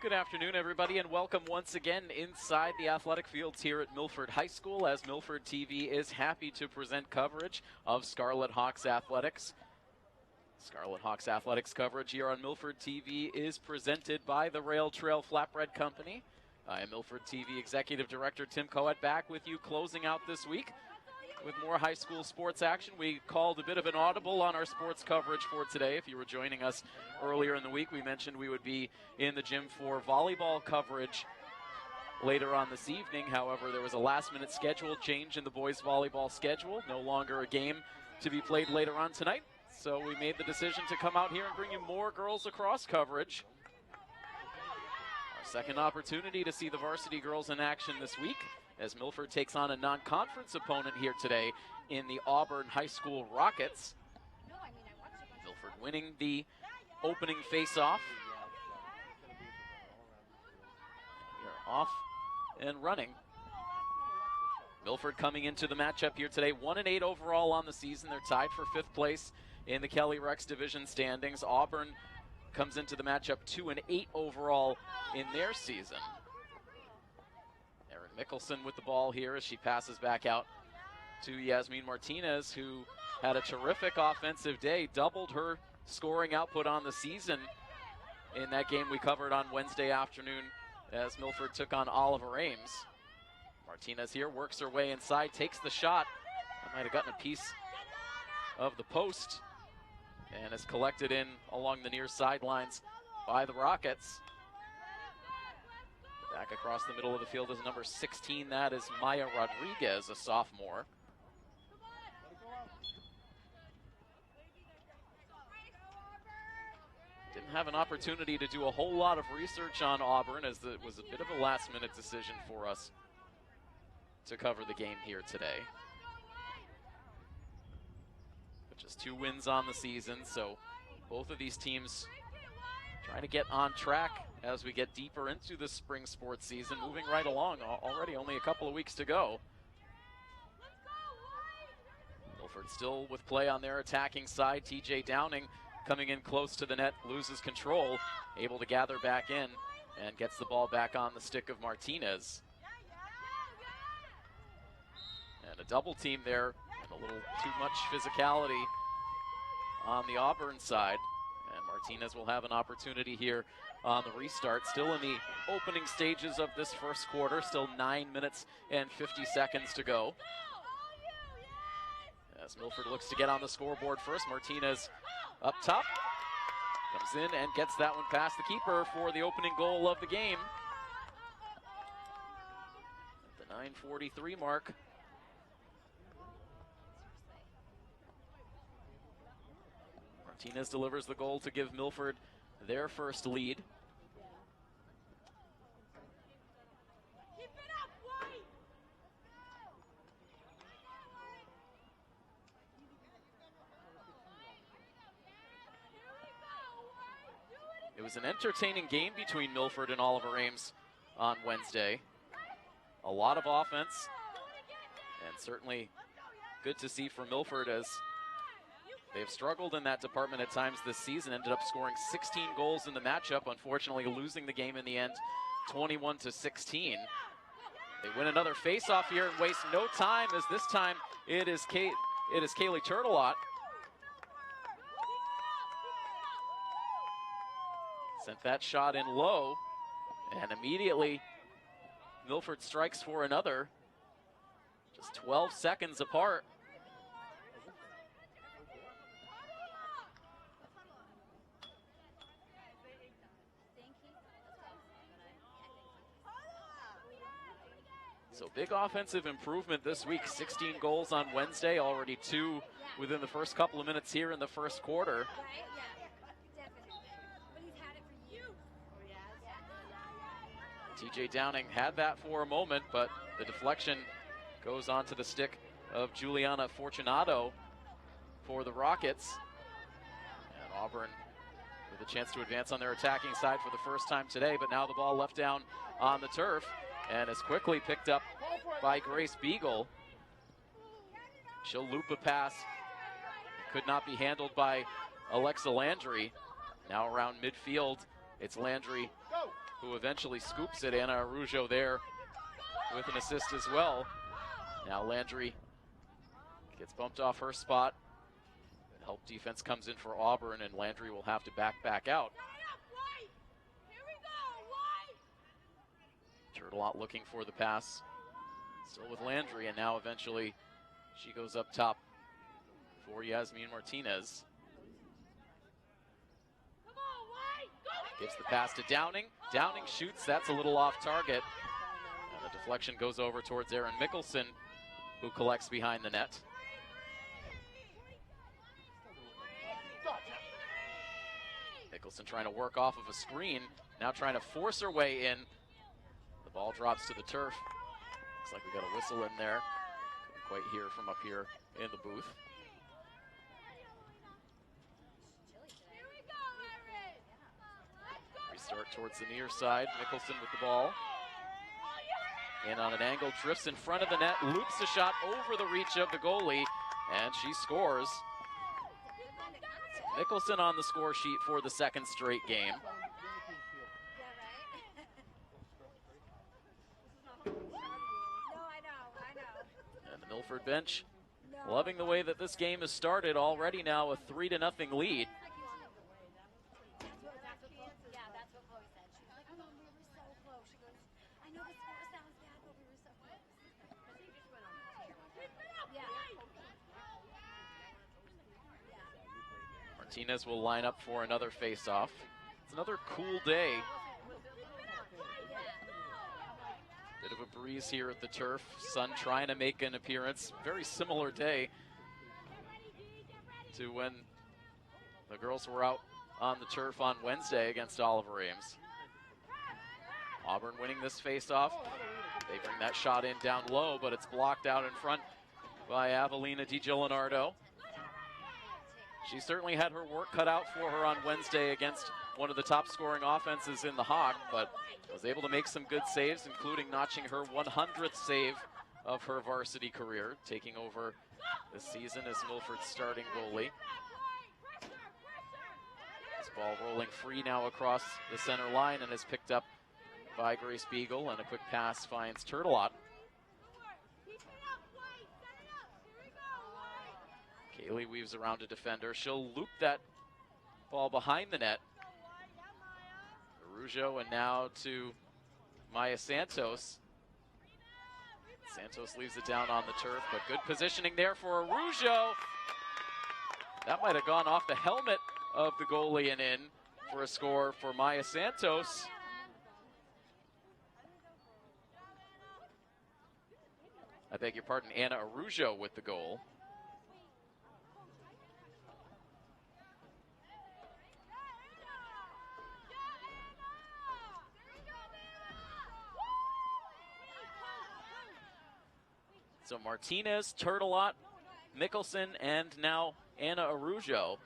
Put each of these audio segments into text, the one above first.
Good afternoon, everybody, and welcome once again inside the athletic fields here at Milford High School, as Milford TV is happy to present coverage of Scarlet Hawks Athletics. Scarlet Hawks Athletics coverage here on Milford TV is presented by the Rail Trail Flatbread Company. I am Milford TV Executive Director Tim Coet, back with you closing out this week with more high school sports action. We called a bit of an audible on our sports coverage for today. If you were joining us earlier in the week, we mentioned we would be in the gym for volleyball coverage later on this evening. However, there was a last-minute schedule change in the boys' volleyball schedule. No longer a game to be played later on tonight. So we made the decision to come out here and bring you more girls lacrosse coverage. Our second opportunity to see the varsity girls in action this week, as Milford takes on a non-conference opponent here today in the Auburn High School Rockets. Milford winning the opening face-off. We are off and running. Milford coming into the matchup here today, 1-8 overall on the season. They're tied for 5th place in the Kelly Rex Division standings. Auburn comes into the matchup 2-8 overall in their season. Mickelson with the ball here as she passes back out to Yasmin Martinez, who had a terrific offensive day, doubled her scoring output on the season in that game we covered on Wednesday afternoon as Milford took on Oliver Ames. Martinez here works her way inside, takes the shot. I might have gotten a piece of the post and is collected in along the near sidelines by the Rockets. Back across the middle of the field is number 16. That is Maya Rodriguez, a sophomore. Didn't have an opportunity to do a whole lot of research on Auburn, as it was a bit of a last-minute decision for us to cover the game here today. But just 2 wins on the season, so both of these teams trying to get on track as we get deeper into the spring sports season, moving right along. Already only a couple of weeks to go. Milford still with play on their attacking side. TJ Downing coming in close to the net, loses control, able to gather back in and gets the ball back on the stick of Martinez. And a double team there, and a little too much physicality on the Auburn side. And Martinez will have an opportunity here on the restart. Still in the opening stages of this first quarter. Still 9 minutes and 50 seconds to go. As Milford looks to get on the scoreboard first, Martinez up top. Comes in and gets that one past the keeper for the opening goal of the game. At the 9:43 mark. Martinez delivers the goal to give Milford their first lead. It was an entertaining game between Milford and Oliver Ames on Wednesday. A lot of offense, and certainly good to see for Milford, as they've struggled in that department at times this season. Ended up scoring 16 goals in the matchup, unfortunately losing the game in the end, 21-16. They win another face-off here and waste no time, as this time it is Kaylee Turtelot. Sent that shot in low, and immediately Milford strikes for another. Just 12 seconds apart. So big offensive improvement this week. 16 goals on Wednesday, already 2 within the first couple of minutes here in the first quarter. TJ Downing had that for a moment, but the deflection goes onto the stick of Juliana Fortunato for the Rockets. And Auburn with a chance to advance on their attacking side for the first time today, but now the ball left down on the turf and is quickly picked up by Grace Beagle. She'll loop a pass. It could not be handled by Alexa Landry. Now around midfield, it's Landry who eventually scoops it. Anna Araujo there with an assist as well. Now Landry gets bumped off her spot. Help defense comes in for Auburn, and Landry will have to back out. Turtelot looking for the pass. Still with Landry, and now eventually she goes up top for Yasmin Martinez. Gives the pass to Downing. Downing shoots, that's a little off target. And the deflection goes over towards Erin Mickelson, who collects behind the net. Mickelson trying to work off of a screen, now trying to force her way in. The ball drops to the turf. Looks like we got a whistle in there. Couldn't quite hear from up here in the booth. Restart towards the near side. Mickelson with the ball. And on an angle, drifts in front of the net, loops a shot over the reach of the goalie, and she scores. Mickelson on the score sheet for the second straight game. And the Milford bench loving the way that this game has started. Already now a 3-0 lead. Martinez will line up for another face-off. It's another cool day. Bit of a breeze here at the turf. Sun trying to make an appearance. Very similar day to when the girls were out on the turf on Wednesday against Oliver Ames. Auburn winning this face-off. They bring that shot in down low, but it's blocked out in front by Avelina DiGianardo. She certainly had her work cut out for her on Wednesday against one of the top scoring offenses in the Hawk, but was able to make some good saves, including notching her 100th save of her varsity career, taking over this season as Milford's starting goalie. This ball rolling free now across the center line and is picked up by Grace Beagle, and a quick pass finds Turtelot. Kaylee weaves around a defender. She'll loop that ball behind the net. Araujo, and now to Maya Santos. Santos leaves it down on the turf, but good positioning there for Araujo. That might have gone off the helmet of the goalie and in for a score for Maya Santos. I beg your pardon, Anna Araujo with the goal. So Martinez, Turtelot, Mickelson, and now Anna Araujo.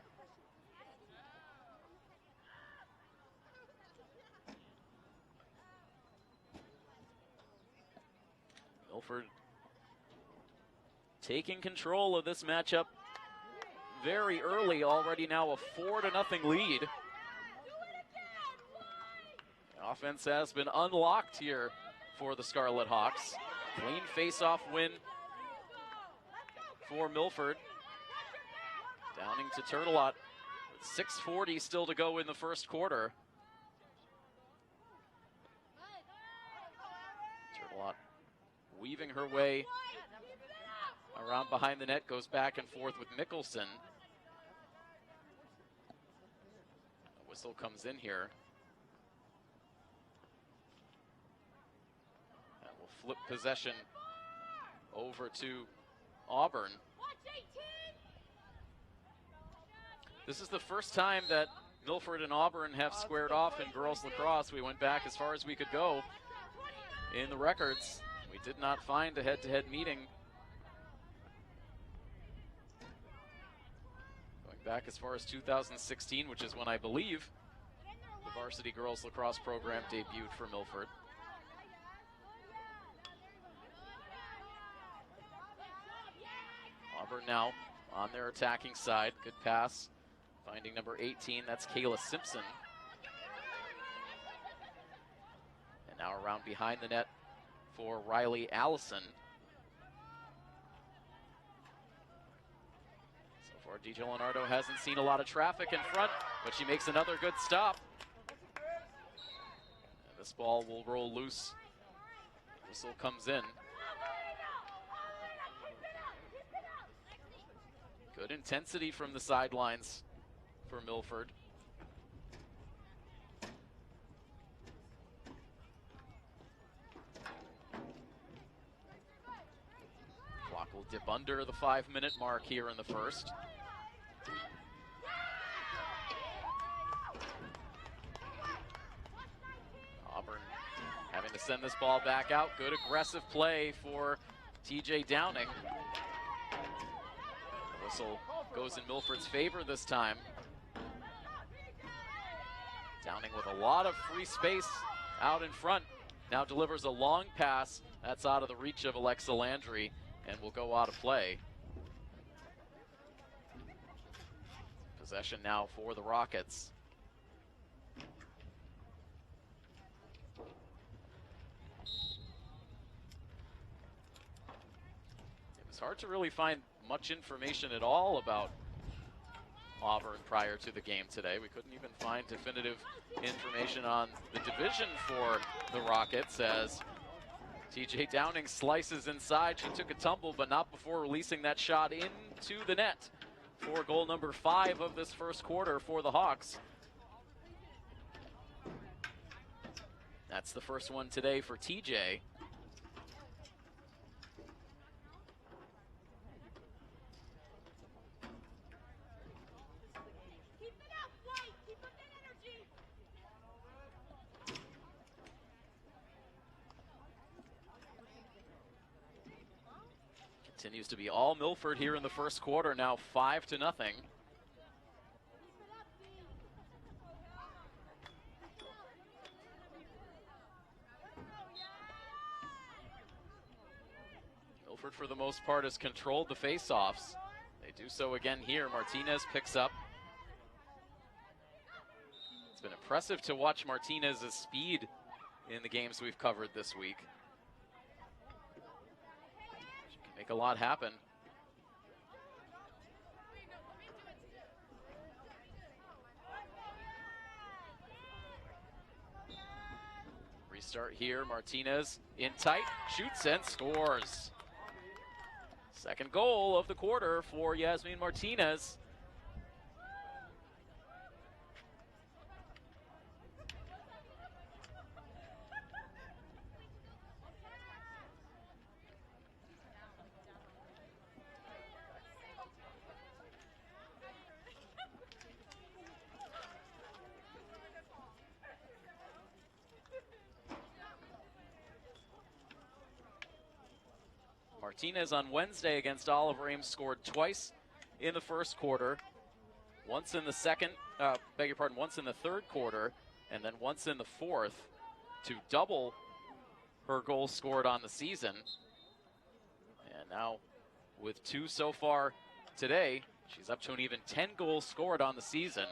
Milford taking control of this matchup very early, already now a 4-0 lead. The offense has been unlocked here for the Scarlet Hawks. Clean face-off win for Milford. Downing to Turtelot with 6:40 still to go in the first quarter. Turtelot weaving her way around behind the net, goes back and forth with Mickelson. A whistle comes in here. And will flip possession over to Auburn. This is the first time that Milford and Auburn have squared off in girls lacrosse. We went back as far as we could go in the records. We did not find a head-to-head meeting. Going back as far as 2016, which is when I believe the varsity girls lacrosse program debuted for Milford. Auburn now on their attacking side. Good pass. Finding number 18, that's Kayla Simpson. And now around behind the net for Riley Allison. So far, DJ Leonardo hasn't seen a lot of traffic in front, but she makes another good stop. And this ball will roll loose. Whistle comes in. Good intensity from the sidelines for Milford. Clock will dip under the 5-minute mark here in the first. Auburn having to send this ball back out. Good aggressive play for TJ Downing. The whistle goes in Milford's favor this time. Downing with a lot of free space out in front. Now delivers a long pass. That's out of the reach of Alexa Landry and will go out of play. Possession now for the Rockets. It was hard to really find much information at all about Auburn prior to the game today. We couldn't even find definitive information on the division for the Rockets as TJ Downing slices inside. She took a tumble, but not before releasing that shot into the net for goal number 5 of this first quarter for the Hawks. That's the first one today for TJ. Continues to be all Milford here in the first quarter, now 5-0. Milford, for the most part, has controlled the faceoffs. They do so again here. Martinez picks up. It's been impressive to watch Martinez's speed in the games we've covered this week. Make a lot happen. Restart here. Martinez in tight, shoots and scores. Second goal of the quarter for Yasmin Martinez. Martinez on Wednesday against Oliver Ames scored twice in the first quarter, once in the once in the third quarter, and then once in the fourth to double her goals scored on the season. And now with 2 so far today, she's up to an even 10 goals scored on the season.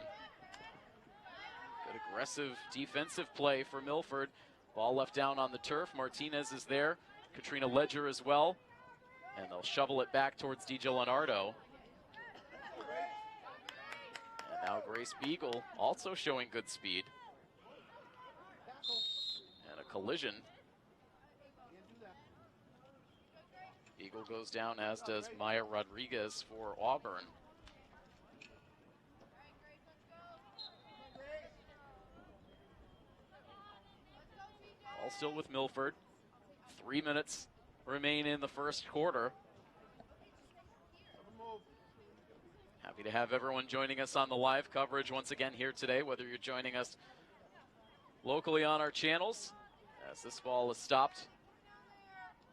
Good aggressive defensive play for Milford. Ball left down on the turf. Martinez is there. Katrina Ledger as well. And they'll shovel it back towards DJ Leonardo. And now Grace Beagle also showing good speed. And a collision. Beagle goes down, as does Maya Rodriguez for Auburn. All still with Milford. 3 minutes remain in the first quarter. Happy to have everyone joining us on the live coverage once again here today, whether you're joining us locally on our channels, as this ball is stopped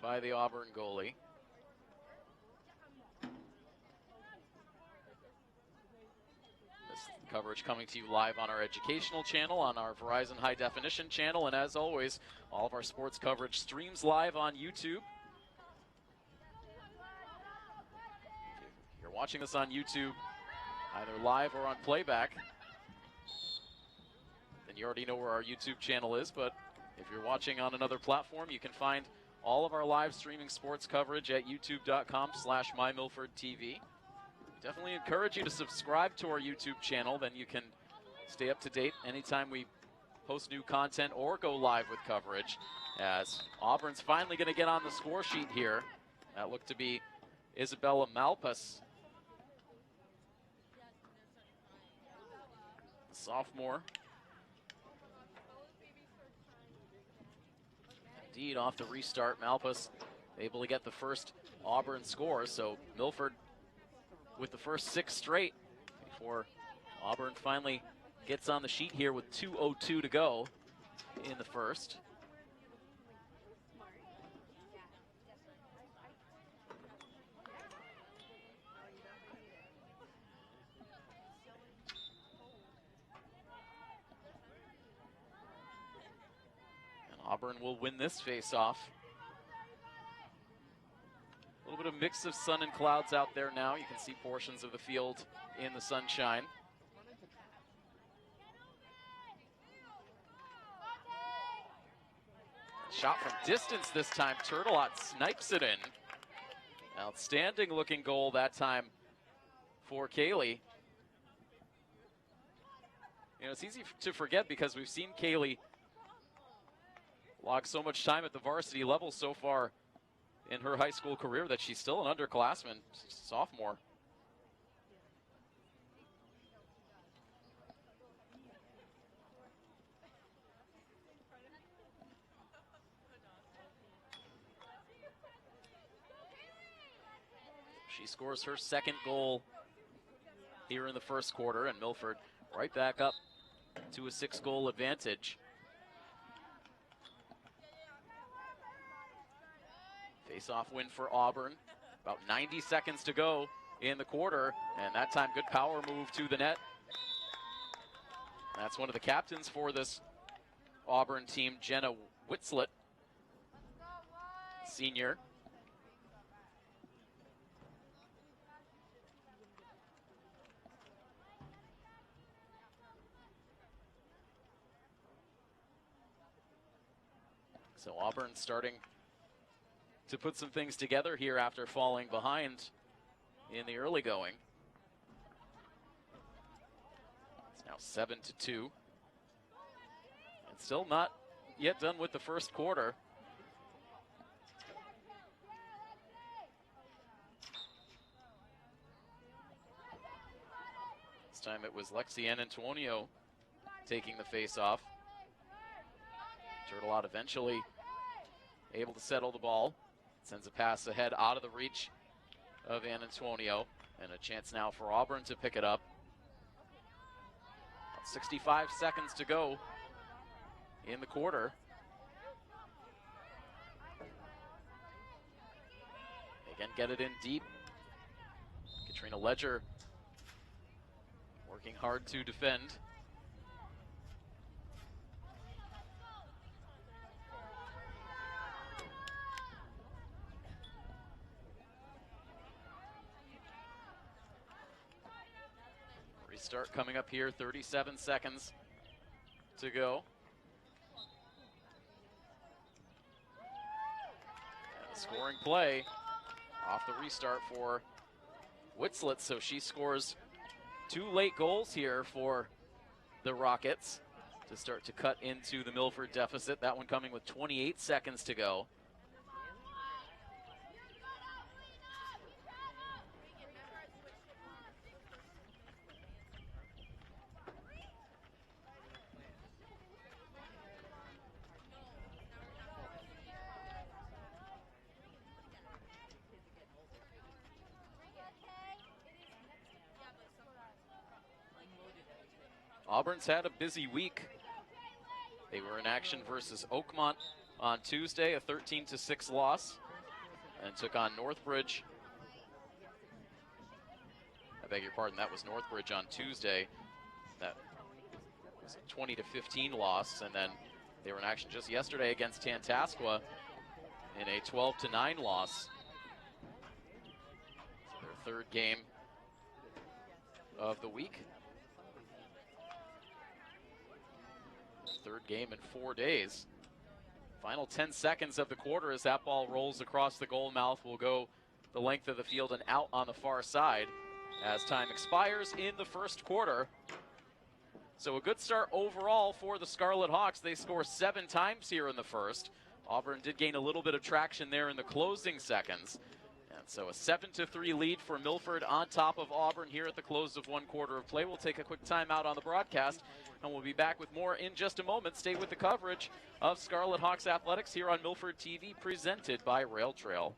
by the Auburn goalie. This coverage coming to you live on our educational channel, on our Verizon High Definition channel, and as always, all of our sports coverage streams live on YouTube. If you're watching this on YouTube, either live or on playback, then you already know where our YouTube channel is, but If you're watching on another platform, you can find all of our live streaming sports coverage at youtube.com/MyMilfordTV. Definitely encourage you to subscribe to our YouTube channel. Then you can stay up to date anytime we post new content or go live with coverage. As Auburn's finally going to get on the score sheet here. That looked to be Isabella Malpas, the sophomore. Indeed, off the restart, Malpas able to get the first Auburn score. So Milford with the first 6 straight before Auburn finally gets on the sheet here with 2:02 to go in the first. Auburn will win this face-off. A little bit of mix of sun and clouds out there now. You can see portions of the field in the sunshine. Shot from distance this time. Turtelot snipes it in. Outstanding looking goal that time for Kaylee. You know, it's easy to forget because we've seen Kaylee log so much time at the varsity level so far in her high school career that she's still an underclassman, sophomore. She scores her second goal here in the first quarter, and Milford right back up to a 6-goal advantage. Face-off win for Auburn. About 90 seconds to go in the quarter, and that time good power move to the net. That's one of the captains for this Auburn team, Jenna Whitslett, senior. So Auburn starting to put some things together here after falling behind in the early going. It's now 7-2. And still not yet done with the first quarter. This time it was Lexi Antonio taking the face-off. Turtelot eventually able to settle the ball. Sends a pass ahead out of the reach of Antonio. And a chance now for Auburn to pick it up. About 65 seconds to go in the quarter. Again, get it in deep. Katrina Ledger working hard to defend. Restart coming up here, 37 seconds to go. And a scoring play off the restart for Whitslett, so she scores 2 late goals here for the Rockets to start to cut into the Milford deficit. That one coming with 28 seconds to go. Auburn's had a busy week. They were in action versus Oakmont on Tuesday, a 13-6 loss, and took on Northbridge. I beg your pardon, that was Northbridge on Tuesday. That was a 20-15 loss, and then they were in action just yesterday against Tantascwa in a 12-9 loss. So their third game of the week. Third game in 4 days. Final 10 seconds of the quarter as that ball rolls across the goal mouth. Will go the length of the field and out on the far side as time expires in the first quarter. So a good start overall for the Scarlet Hawks. They score 7 times here in the first. Auburn did gain a little bit of traction there in the closing seconds. And so a 7-3 lead for Milford on top of Auburn here at the close of one quarter of play. We'll take a quick timeout on the broadcast, and we'll be back with more in just a moment. Stay with the coverage of Scarlet Hawks Athletics here on Milford TV, presented by Rail Trail.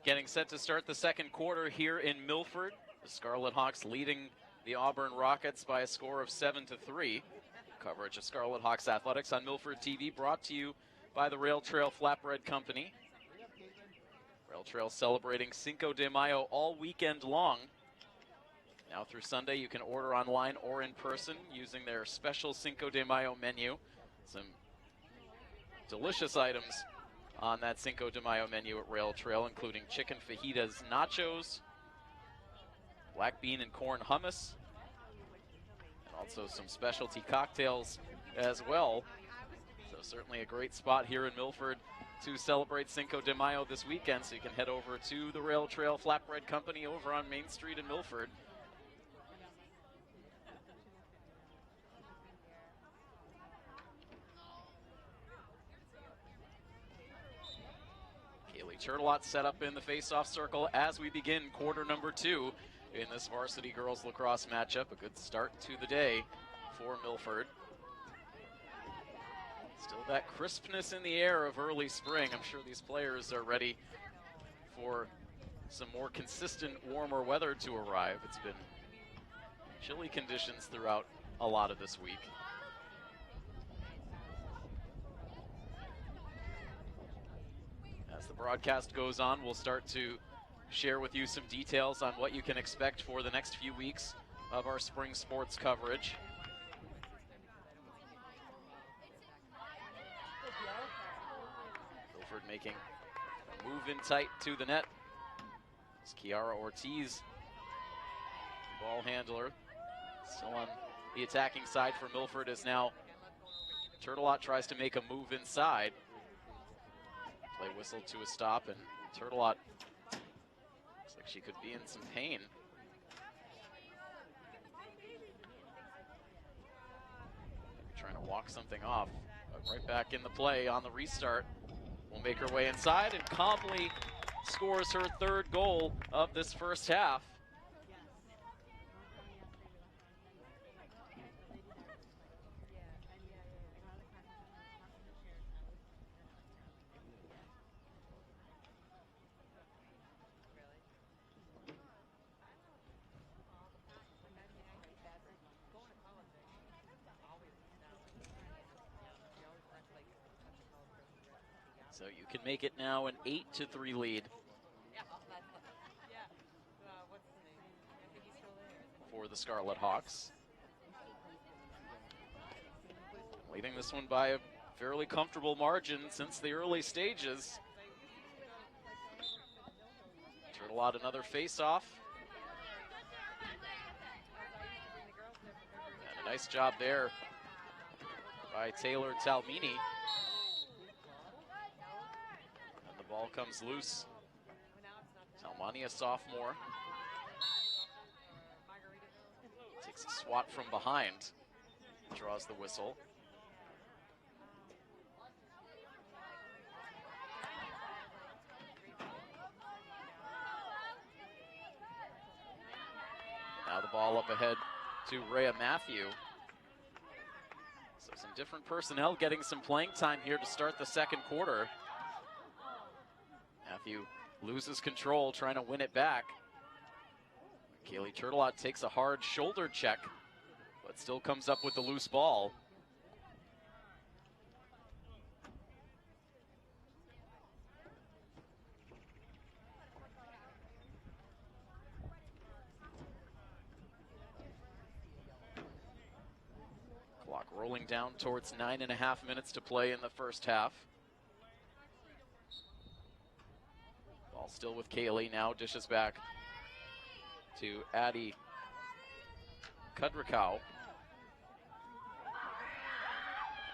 Getting set to start the second quarter here in Milford. The Scarlet Hawks leading the Auburn Rockets by a score of 7-3. Coverage of Scarlet Hawks Athletics on Milford TV brought to you by the Rail Trail Flatbread Company. Rail Trail celebrating Cinco de Mayo all weekend long. Now through Sunday, you can order online or in person using their special Cinco de Mayo menu. Some delicious items on that Cinco de Mayo menu at Rail Trail, including chicken fajitas nachos, black bean and corn hummus, and also some specialty cocktails as well. So certainly a great spot here in Milford to celebrate Cinco de Mayo this weekend, so you can head over to the Rail Trail Flatbread Company over on Main Street in Milford. Turtelot set up in the face-off circle as we begin quarter number 2 in this varsity girls lacrosse matchup. A good start to the day for Milford. Still that crispness in the air of early spring. I'm sure these players are ready for some more consistent warmer weather to arrive. It's been chilly conditions throughout a lot of this week. As the broadcast goes on, we'll start to share with you some details on what you can expect for the next few weeks of our spring sports coverage. Milford making a move in tight to the net. It's Kiara Ortiz, ball handler, still on the attacking side for Milford, as now Turtelot tries to make a move inside. Play whistle to a stop, and Turtelot looks like she could be in some pain. trying to walk something off, but right back in the play on the restart. Will make her way inside and calmly scores her third goal of this first half. So you can make it now an 8-3 lead for the Scarlet Hawks. Leading this one by a fairly comfortable margin since the early stages. Turtelot another face-off. And a nice job there by Taylor Talmini. Ball comes loose. Talmani, a sophomore, takes a swat from behind, draws the whistle. Now the ball up ahead to Rhea Matthew. So some different personnel getting some playing time here to start the second quarter. Matthew loses control, trying to win it back. Kaylee Turtelot takes a hard shoulder check, but still comes up with the loose ball. Clock rolling down towards 9.5 minutes to play in the first half. Ball still with Kaylee, now dishes back to Addie Kudrikow.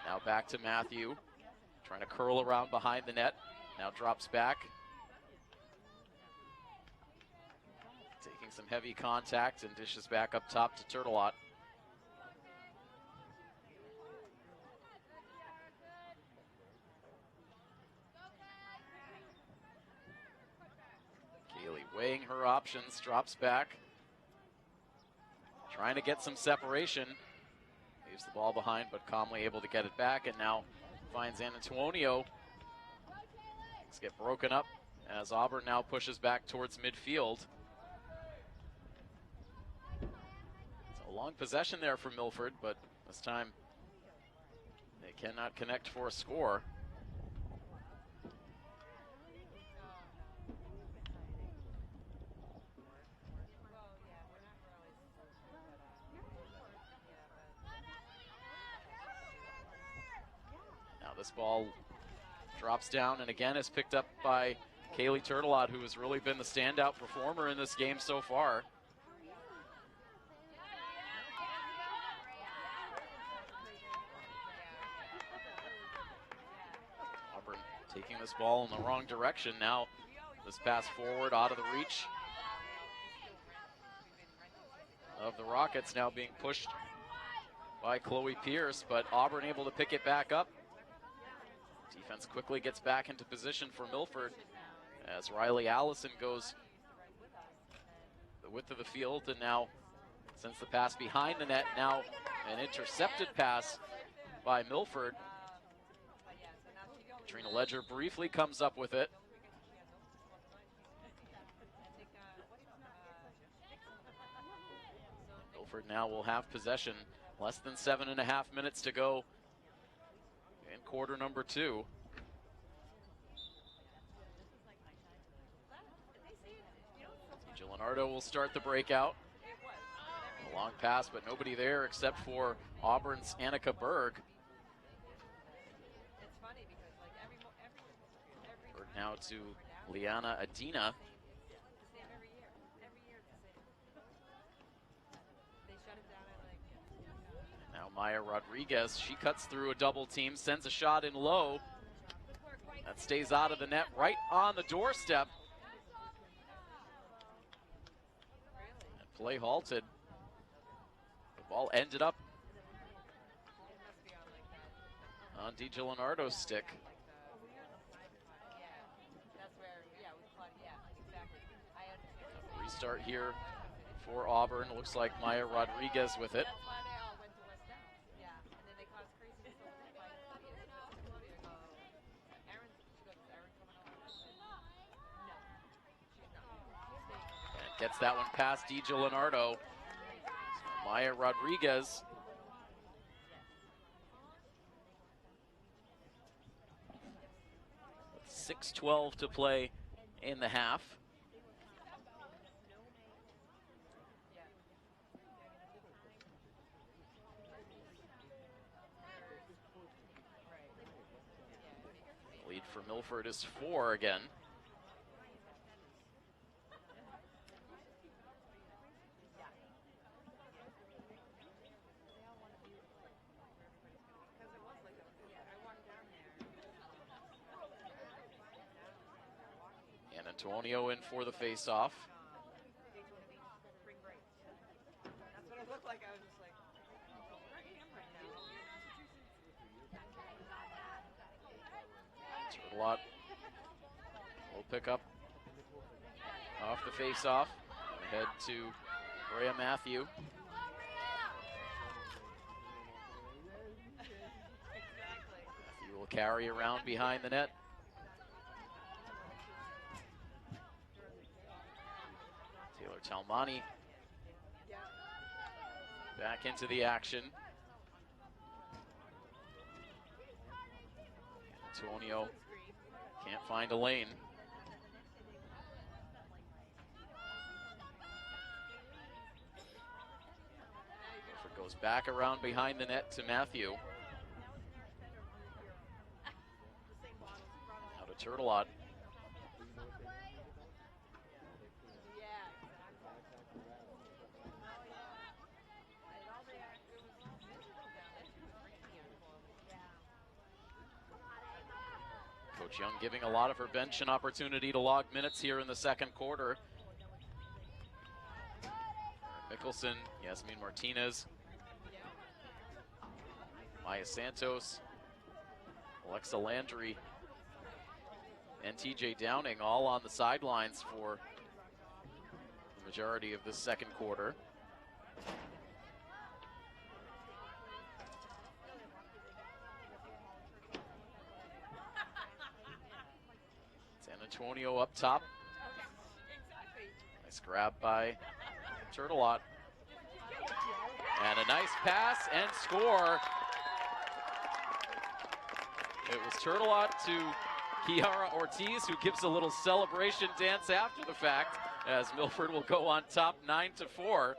Now back to Matthew, trying to curl around behind the net. Now drops back. Taking some heavy contact and dishes back up top to Turtelot. Weighing her options, drops back, trying to get some separation. Leaves the ball behind, but calmly able to get it back, and now finds Antonio. Things get broken up as Auburn now pushes back towards midfield. It's a long possession there for Milford, but this time they cannot connect for a score. This ball drops down and again is picked up by Kaylee Turtelot, who has really been the standout performer in this game so far. Auburn taking this ball in the wrong direction. Now this pass forward out of the reach of the Rockets, now being pushed by Chloe Pierce, but Auburn able to pick it back up. Defense quickly gets back into position for Milford as Riley Allison goes the width of the field, and now sends the pass behind the net. Now an intercepted pass by Milford. Katrina Ledger briefly comes up with it. Milford now will have possession. Less than 7.5 minutes to go in quarter number 2. Gillenardo will start the breakout. A long pass, but nobody there except for Auburn's Annika Berg. Berg now to Liana Adina. Now Maya Rodriguez, she cuts through a double team, sends a shot in low. That stays out of the net, right on the doorstep. And play halted. The ball ended up on DiGianardo's stick. Restart here for Auburn. Looks like Maya Rodriguez with it. And gets that one past DiGianardo. Maya Rodriguez. 6:12 to play in the half. Lead for Milford is 4 again. And Antonio in for the face-off. That's what it looked like. I was just like, where I am right now. Turtelot will pick up off the face-off. Ahead to Brea Matthew. Matthew will carry around behind the net. Taylor Talmani back into the action. Antonio can't find a lane. Milford goes back around behind the net to Matthew. Now to Turtelot. Coach Young giving a lot of her bench an opportunity to log minutes here in the second quarter. Mickelson, Yasmin Martinez, Maya Santos, Alexa Landry, and TJ Downing all on the sidelines for the majority of this second quarter. Antonio up top. Nice grab by Turtelot. And a nice pass and score. It was Turtelot to Kiara Ortiz, who gives a little celebration dance after the fact, as Milford will go on top 9-4.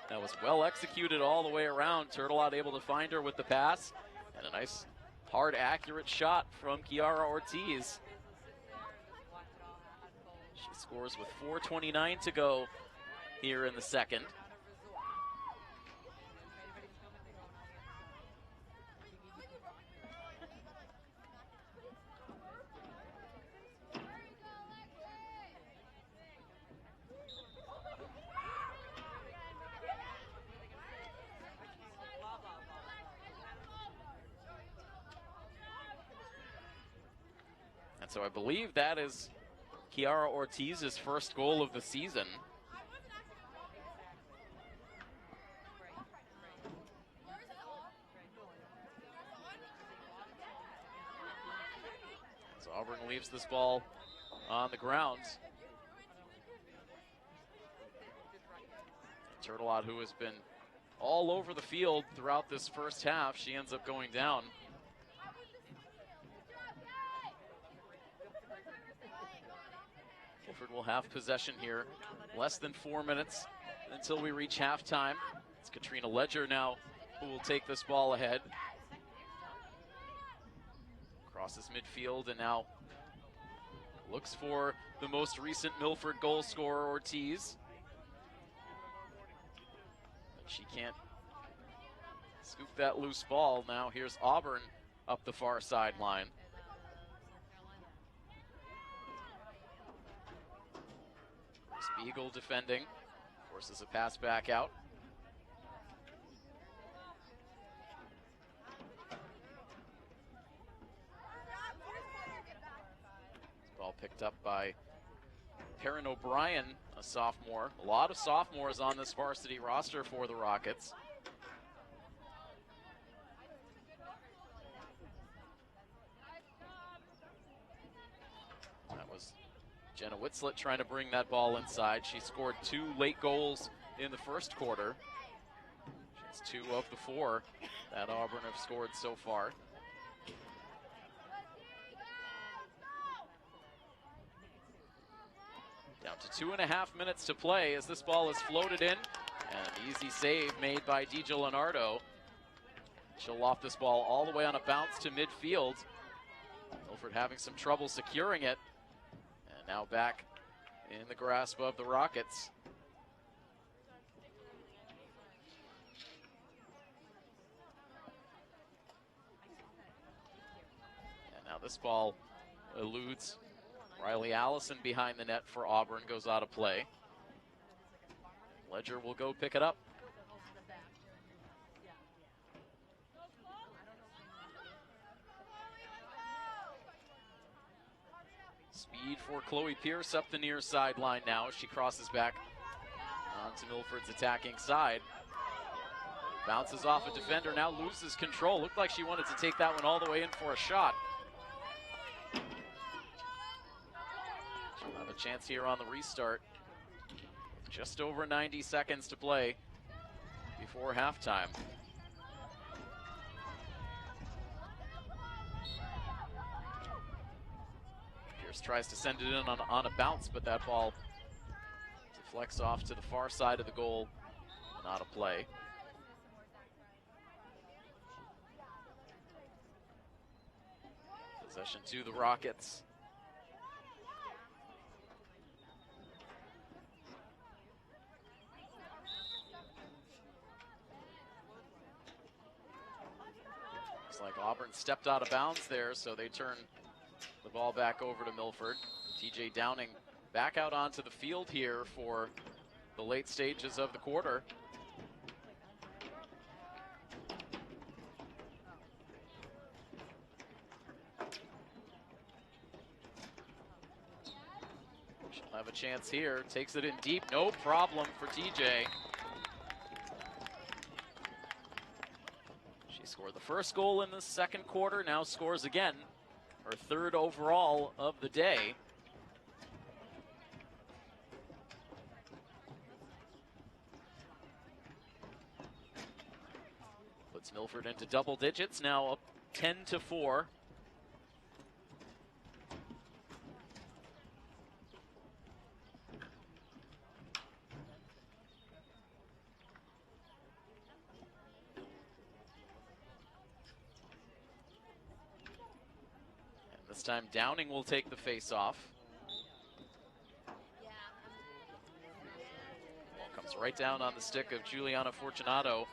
That was well executed all the way around. Turtelot able to find her with the pass. And a nice, hard, accurate shot from Kiara Ortiz. She scores with 4:29 to go here in the second. So I believe that is Kiara Ortiz's first goal of the season. As Auburn leaves this ball on the ground. Turtelot, who has been all over the field throughout this first half, she ends up going down. Milford will have possession here. Less than 4 minutes until we reach halftime. It's Katrina Ledger now who will take this ball ahead. Crosses midfield and now looks for the most recent Milford goal scorer, Ortiz. But she can't scoop that loose ball. Now here's Auburn up the far sideline. Spiegel defending, forces a pass back out. picked up by Perrin O'Brien, a sophomore. A lot of sophomores on this varsity roster for the Rockets. That was Jenna Whitslett trying to bring that ball inside. She scored 2 late goals in the first quarter. She's 2 of the 4 that Auburn have scored so far. Down to 2.5 minutes to play as this ball is floated in. And an easy save made by DJ Leonardo. She'll loft this ball all the way on a bounce to midfield. Milford having some trouble securing it. And now back in the grasp of the Rockets. And now this ball eludes Riley Allison behind the net for Auburn, goes out of play. Ledger will go pick it up. Speed for Chloe Pierce up the near sideline now as she crosses back onto Milford's attacking side. Bounces off a defender, now loses control. Looked like she wanted to take that one all the way in for a shot. She'll have a chance here on the restart. Just over 90 seconds to play before halftime. Pierce tries to send it in on a bounce, but that ball deflects off to the far side of the goal. Not a play. Possession to the Rockets. Looks like Auburn stepped out of bounds there, so they turn the ball back over to Milford. TJ Downing back out onto the field here for the late stages of the quarter. She'll have a chance here, takes it in deep, no problem for TJ. She scored the first goal in the second quarter, now scores again. Her 3rd overall of the day. Puts Milford into double digits, now up 10-4. This time Downing will take the face-off. Ball comes right down on the stick of Juliana Fortunato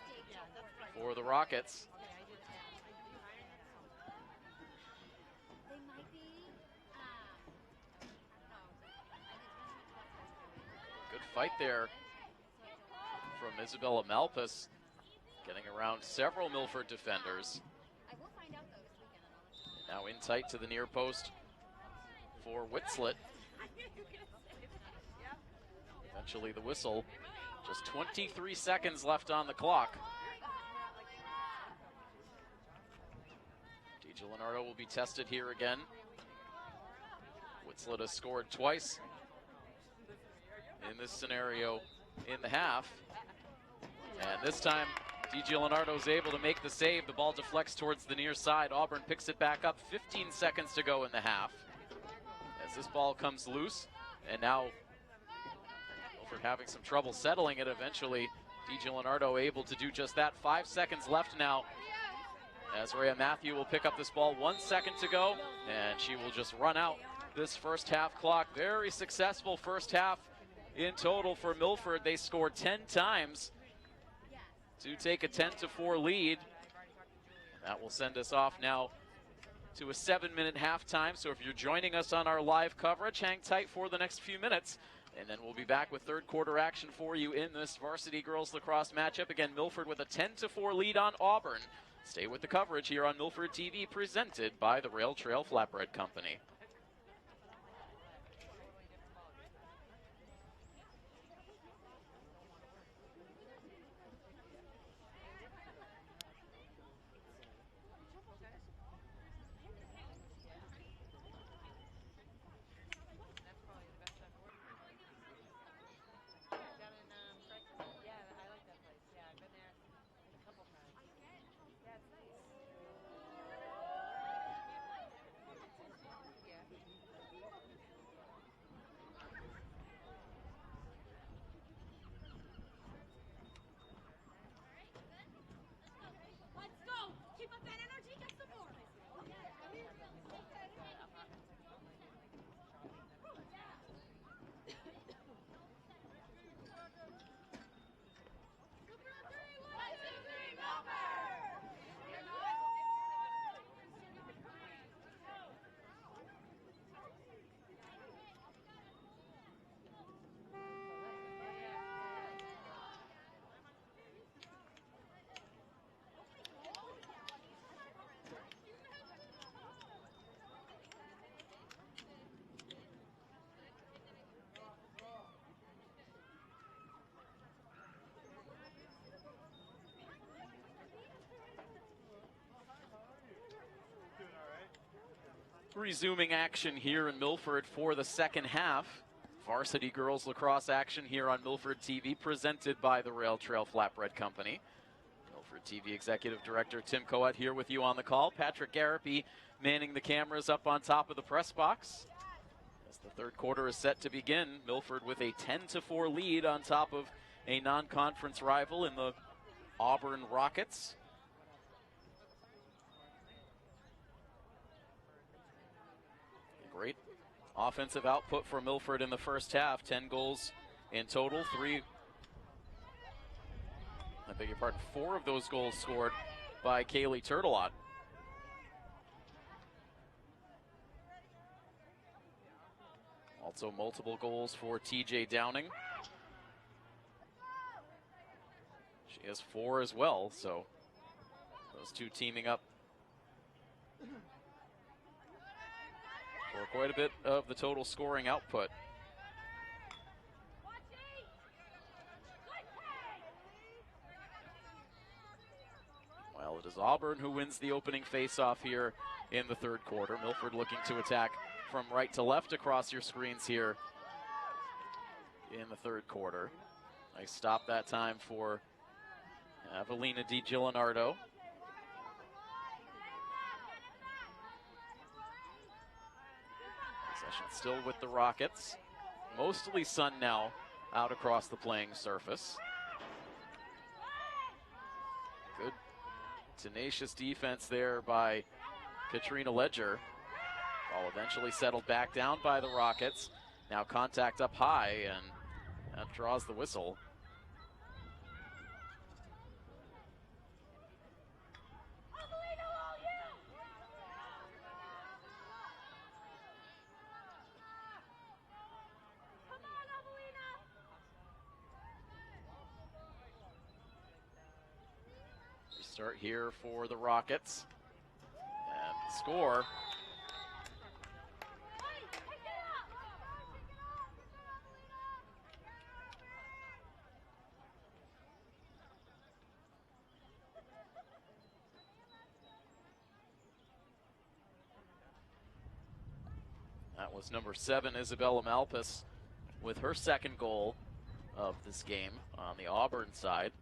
for the Rockets. Good fight there from Isabella Malpas, getting around several Milford defenders. Now in tight to the near post for Whitslett. Eventually the whistle. Just 23 seconds left on the clock. DJ Leonardo will be tested here again. Whitslett has scored twice in this scenario in the half. And this time DJ Leonardo is able to make the save. The ball deflects towards the near side. Auburn picks it back up. 15 seconds to go in the half. As this ball comes loose, and now Milford having some trouble settling it. Eventually, DJ Leonardo able to do just that. 5 seconds left now. As Rhea Matthew will pick up this ball. 1 second to go, and she will just run out this first half clock. Very successful first half in total for Milford. They scored 10 times to take a 10-4 lead. That will send us off now to a 7-minute halftime. So if you're joining us on our live coverage, hang tight for the next few minutes. And then we'll be back with third quarter action for you in this varsity girls lacrosse matchup. Again, Milford with a 10-4 lead on Auburn. Stay with the coverage here on Milford TV, presented by the Rail Trail Flatbread Company. Resuming action here in Milford for the second half. Varsity girls lacrosse action here on Milford TV, presented by the Rail Trail Flatbread Company. Milford TV Executive Director Tim Coet here with you on the call. Patrick Garapi manning the cameras up on top of the press box. As the third quarter is set to begin, Milford with a 10-4 lead on top of a non-conference rival in the Auburn Rockets. Great offensive output for Milford in the first half. 10 goals in total. 4 of those goals scored by Kaylee Turtelot. Also multiple goals for TJ Downing. She has 4 as well, so those two teaming up for quite a bit of the total scoring output. Well, it is Auburn who wins the opening face-off here in the third quarter. Milford looking to attack from right to left across your screens here in the third quarter. Nice stop that time for Evelina DiGilinardo. Possession still with the Rockets. Mostly sun now out across the playing surface. Good tenacious defense there by Katrina Ledger. Ball eventually settled back down by the Rockets. Now contact up high, and that draws the whistle. Start here for the Rockets, and the score. That was number 7, Isabella Malpas, with her second goal of this game on the Auburn side.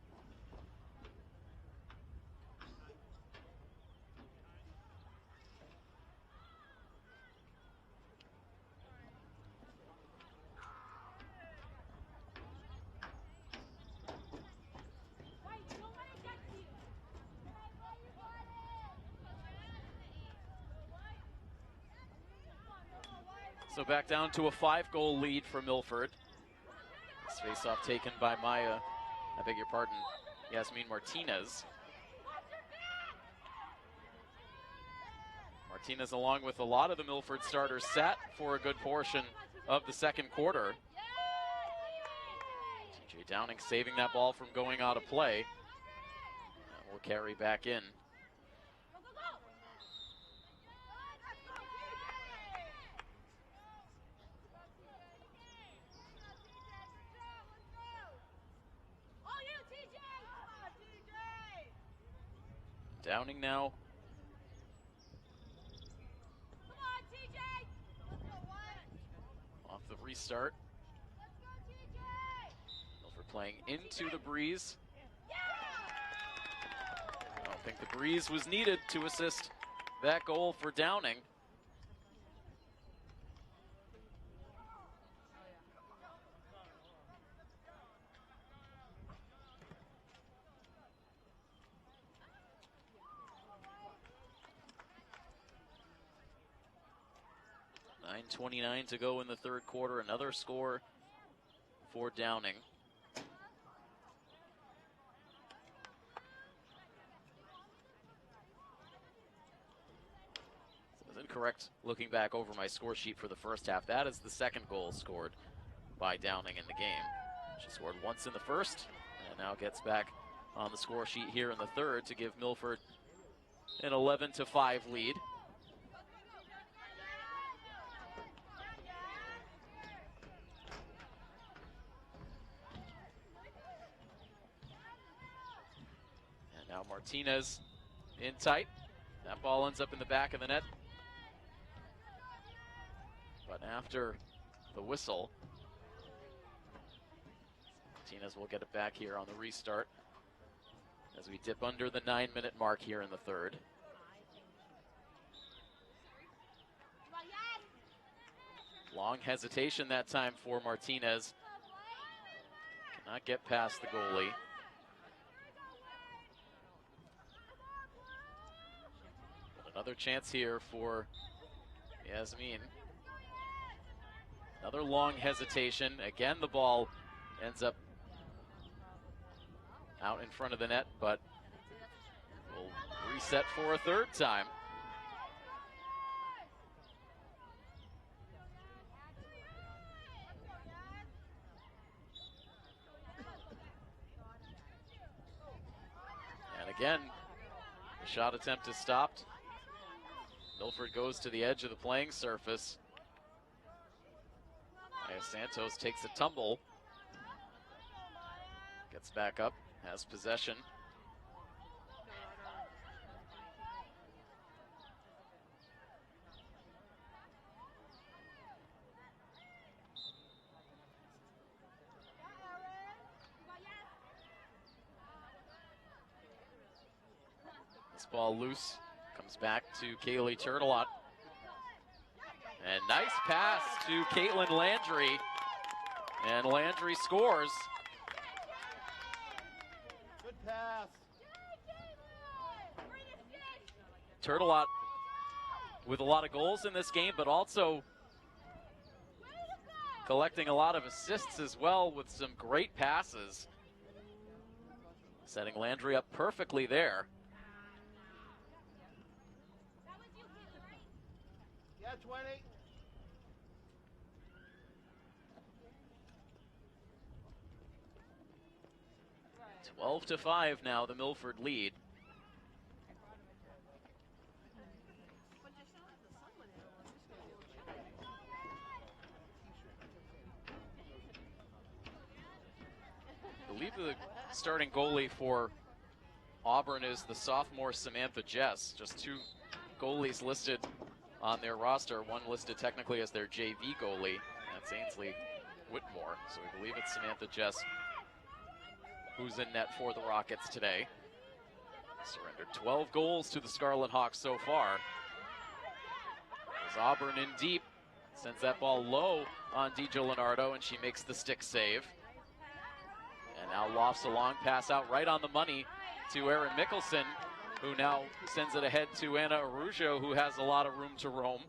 So back down to a 5-goal lead for Milford. This face-off taken by Yasmin Martinez. Martinez, along with a lot of the Milford starters, sat for a good portion of the second quarter. TJ Downing saving that ball from going out of play. And will carry back in. Downing now. Off the restart. Milford playing into the breeze. I don't think the breeze was needed to assist that goal for Downing. .29 to go in the third quarter. Another score for Downing. So it was incorrect looking back over my score sheet for the first half. That is the second goal scored by Downing in the game. She scored once in the first and now gets back on the score sheet here in the third to give Milford an 11-5 lead. Now Martinez in tight. That ball ends up in the back of the net. But after the whistle, Martinez will get it back here on the restart as we dip under the 9-minute mark here in the third. Long hesitation that time for Martinez. Cannot get past the goalie. But another chance here for Yasmin. Another long hesitation. Again, the ball ends up out in front of the net, but we'll reset for a third time. And again, the shot attempt is stopped. Milford goes to the edge of the playing surface. Santos takes a tumble. Gets back up, has possession. This ball loose, comes back to Kaylee Turtelot. And nice pass to Caitlin Landry. And Landry scores. Good pass. Turtelot with a lot of goals in this game, but also collecting a lot of assists as well with some great passes. Setting Landry up perfectly there. Yeah, 20. 12-5 now, the Milford lead. I believe the starting goalie for Auburn is the sophomore Samantha Jess. Just two goalies listed on their roster. One listed technically as their JV goalie. That's Ainsley Whitmore. So we believe it's Samantha Jess who's in net for the Rockets today. Surrendered 12 goals to the Scarlet Hawks so far. As Auburn in deep, sends that ball low on DJ Leonardo, and she makes the stick save. And now lofts a long pass out right on the money to Erin Mickelson, who now sends it ahead to Anna Arujo, who has a lot of room to roam.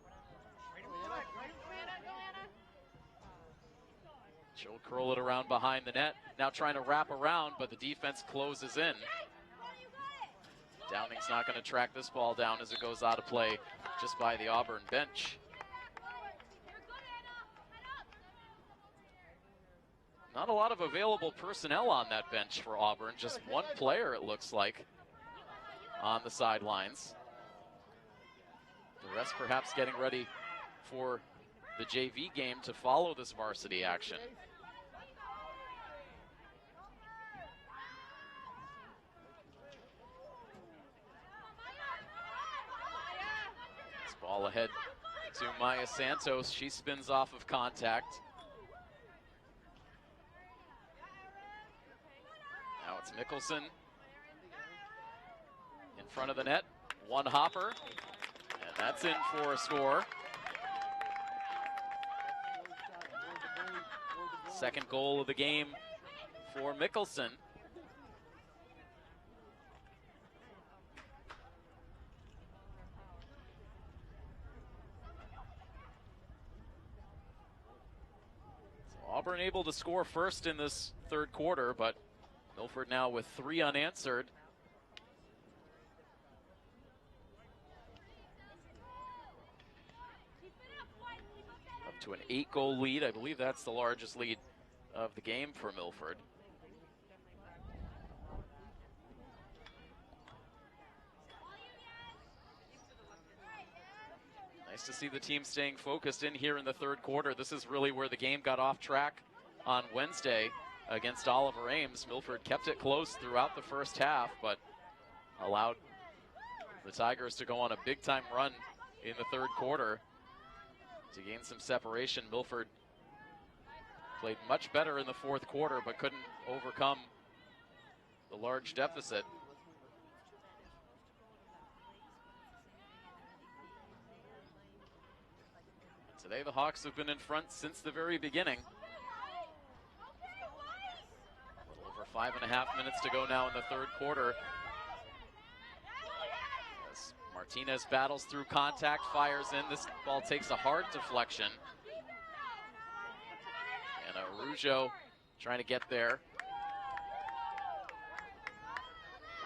She'll curl it around behind the net. Now trying to wrap around, but the defense closes in. Downing's not going to track this ball down as it goes out of play just by the Auburn bench. Not a lot of available personnel on that bench for Auburn. Just one player, it looks like, on the sidelines. The rest perhaps getting ready for the JV game to follow this varsity action. This ball ahead to Maya Santos. She spins off of contact. Now it's Mickelson in front of the net. One hopper, and that's in for a score. Second goal of the game for Mickelson. So Auburn able to score first in this third quarter, but Milford now with 3 unanswered. To an 8-goal lead. I believe that's the largest lead of the game for Milford. Nice to see the team staying focused in here in the third quarter. This is really where the game got off track on Wednesday against Oliver Ames. Milford kept it close throughout the first half, but allowed the Tigers to go on a big-time run in the third quarter. to gain some separation. Milford played much better in the fourth quarter, but couldn't overcome the large deficit. Today the Hawks have been in front since the very beginning. A little over 5.5 minutes to go now in the third quarter. As Martinez battles through contact, fires in. This ball takes a hard deflection. And Araujo trying to get there.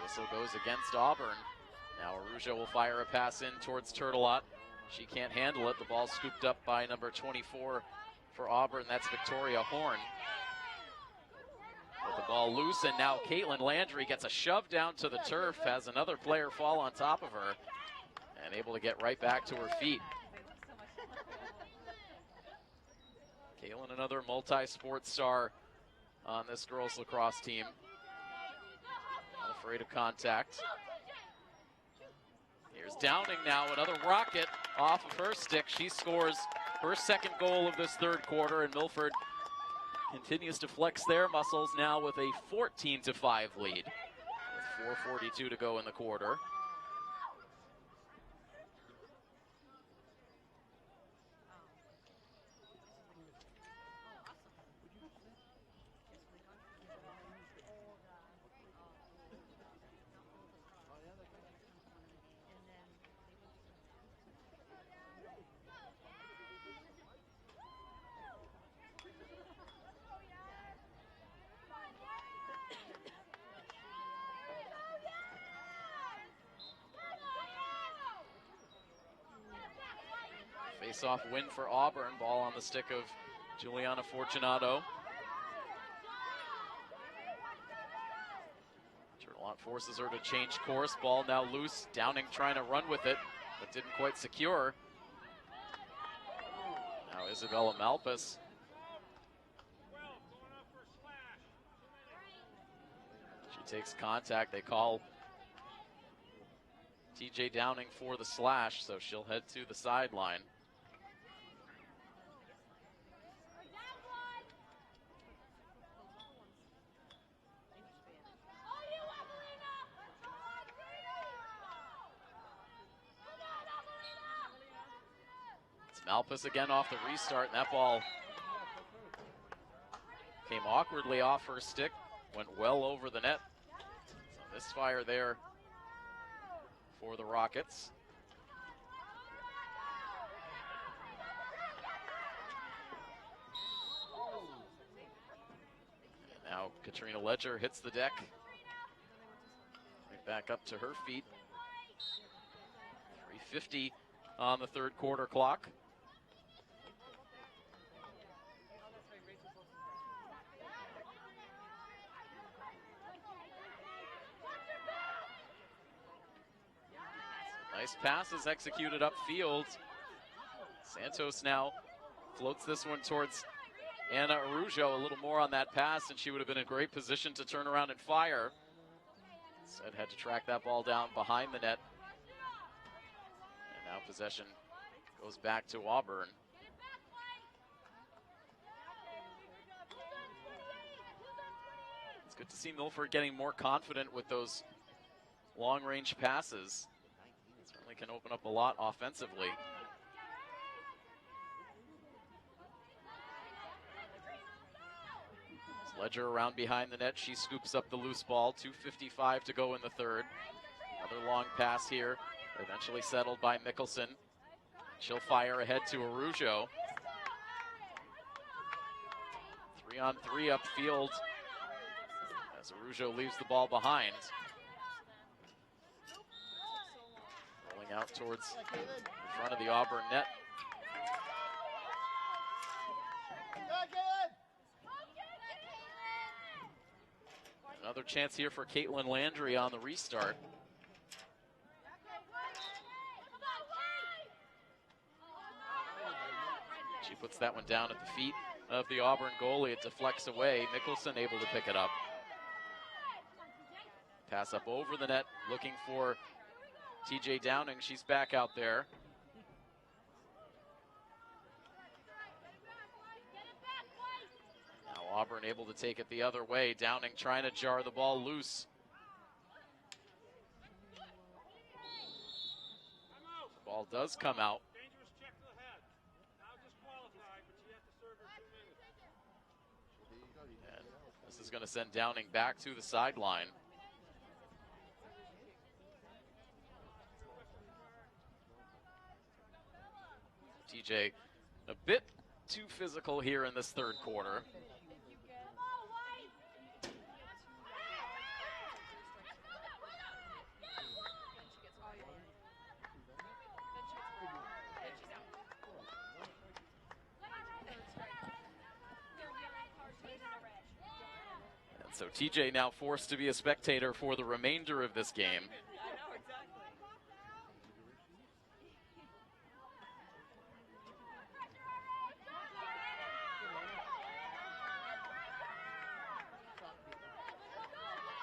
Whistle goes against Auburn. Now Araujo will fire a pass in towards Turtelot. She can't handle it. The ball scooped up by number 24 for Auburn. That's Victoria Horn. With the ball loose, and now Caitlin Landry gets a shove down to the turf, has another player fall on top of her, and able to get right back to her feet. Caitlin, another multi-sport star on this girls lacrosse team. Not afraid of contact. Here's Downing now, another rocket off of her stick. She scores her second goal of this third quarter, and Milford continues to flex their muscles now with a 14-5 lead with 4:42 to go in the quarter. Face-off win for Auburn. Ball on the stick of Juliana Fortunato. Turtelot forces her to change course. Ball now loose. Downing trying to run with it, but didn't quite secure. Now Isabella Malpas. She takes contact. They call TJ Downing for the slash, so she'll head to the sideline. Malpas again off the restart, and that ball came awkwardly off her stick, went well over the net. So misfire there for the Rockets. And now Katrina Ledger hits the deck. Right back up to her feet. 3:50 on the third quarter clock. Nice pass is executed upfield. Santos now floats this one towards Anna Araujo. A little more on that pass, and she would have been in a great position to turn around and fire. Instead, had to track that ball down behind the net. And now possession goes back to Auburn. It's good to see Milford getting more confident with those long-range passes. Certainly can open up a lot offensively. Ledger around behind the net. She scoops up the loose ball. 2:55 to go in the third. Another long pass here. Eventually settled by Mickelson. She'll fire ahead to Araujo. 3-on-3 upfield as Araujo leaves the ball behind. Rolling out towards the front of the Auburn net. Another chance here for Caitlin Landry on the restart. She puts that one down at the feet of the Auburn goalie. It deflects away. Mickelson able to pick it up. Pass up over the net, looking for TJ Downing. She's back out there. Auburn able to take it the other way. Downing trying to jar the ball loose. Ball does come out. And this is going to send Downing back to the sideline. TJ a bit too physical here in this third quarter. And so TJ now forced to be a spectator for the remainder of this game.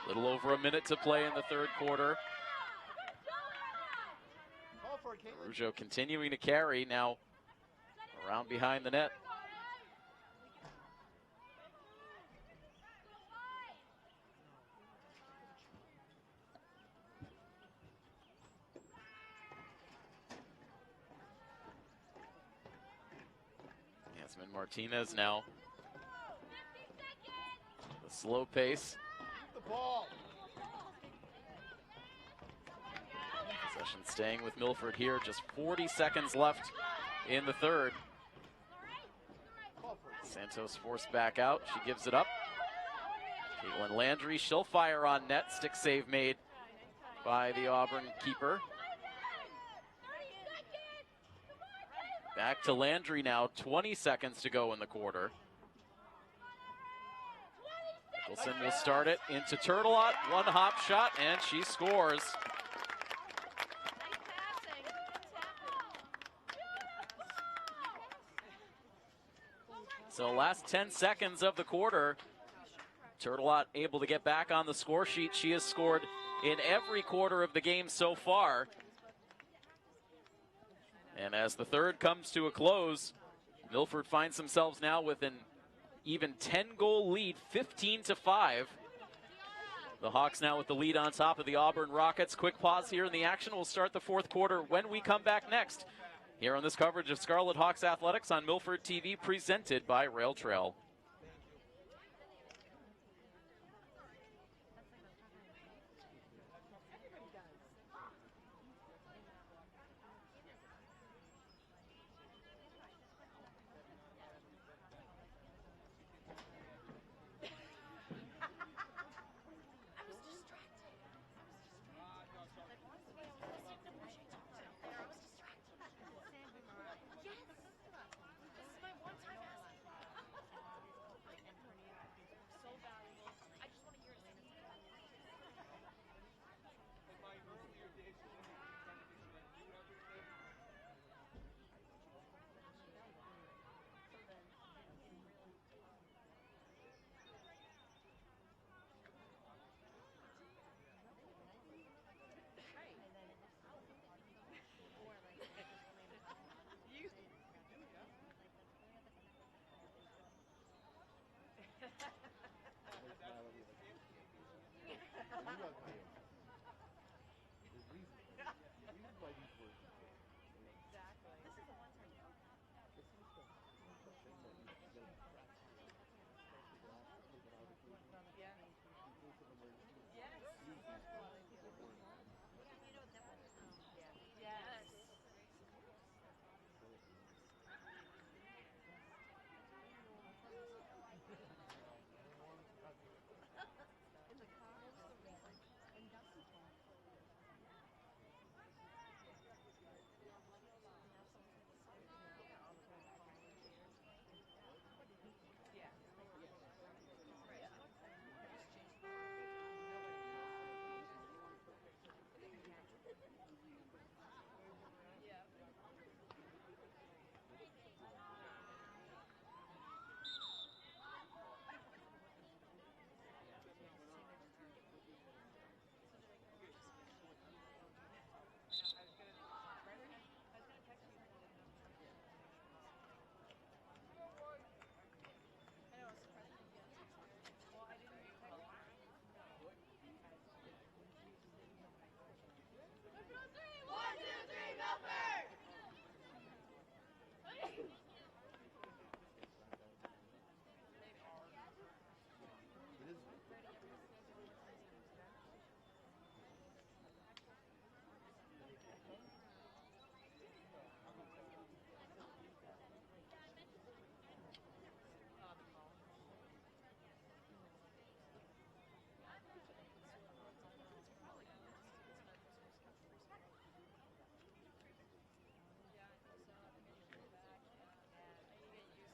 Little over a minute to play in the third quarter. Rougeau continuing to carry, now around behind the net. Yasmin Martinez now. The slow pace. Possession staying with Milford here. Just 40 seconds left in the third. Santos forced back out. She gives it up. Caitlin Landry, she'll fire on net. Stick save made by the Auburn keeper. Back to Landry now. 20 seconds to go in the quarter. Wilson will start it into Turtelot. One hop shot, and she scores. So last 10 seconds of the quarter, Turtelot able to get back on the score sheet. She has scored in every quarter of the game so far. And as the third comes to a close, Milford finds themselves now with an even 10-goal lead, 15-5. The Hawks now with the lead on top of the Auburn Rockets. Quick pause here in the action. We'll start the fourth quarter when we come back next. Here on this coverage of Scarlet Hawks Athletics on Milford TV, presented by Rail Trail.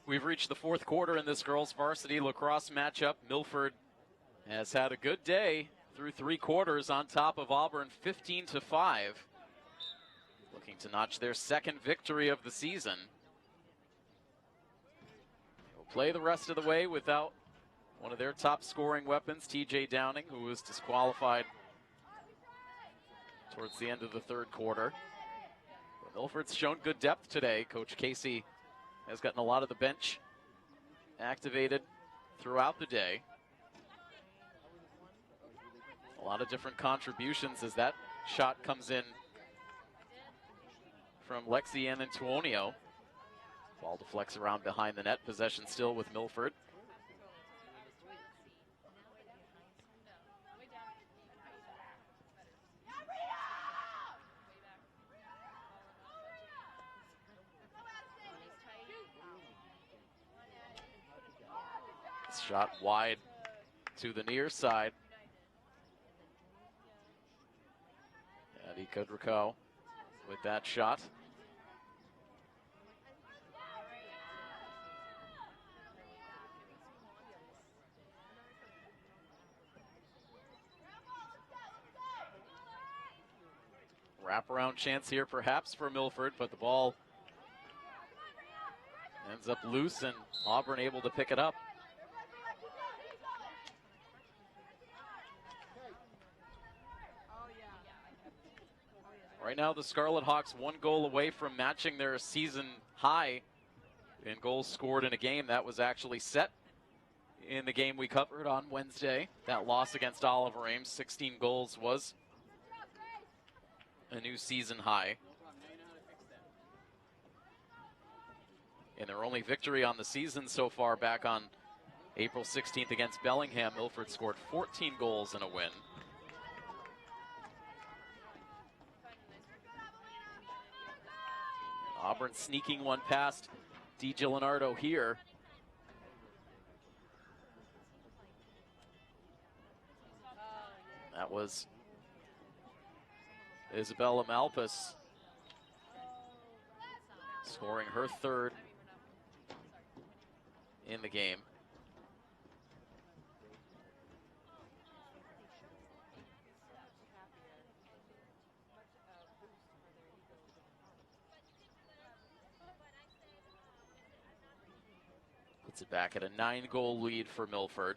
We've reached the fourth quarter in this girls varsity lacrosse matchup. Milford has had a good day through 3 quarters on top of Auburn 15-5. Looking to notch their second victory of the season. They'll play the rest of the way without one of their top scoring weapons, TJ Downing, who was disqualified towards the end of the third quarter. But Milford's shown good depth today. Coach Casey has gotten a lot of the bench activated throughout the day. A lot of different contributions as that shot comes in from Lexi Antonio. Ball deflects around behind the net. Possession still with Milford. Shot wide to the near side. Eddie Kudryko with that shot. Wraparound chance here perhaps for Milford, but the ball ends up loose and Auburn able to pick it up. Right now, the Scarlet Hawks 1 goal away from matching their season high in goals scored in a game that was actually set in the game we covered on Wednesday. That loss against Oliver Ames, 16 goals, was a new season high. In their only victory on the season so far, back on April 16th against Bellingham, Milford scored 14 goals in a win. Auburn sneaking one past DiGianardo here. That was Isabella Malpas scoring her third in the game. Puts it back at a 9-goal lead for Milford.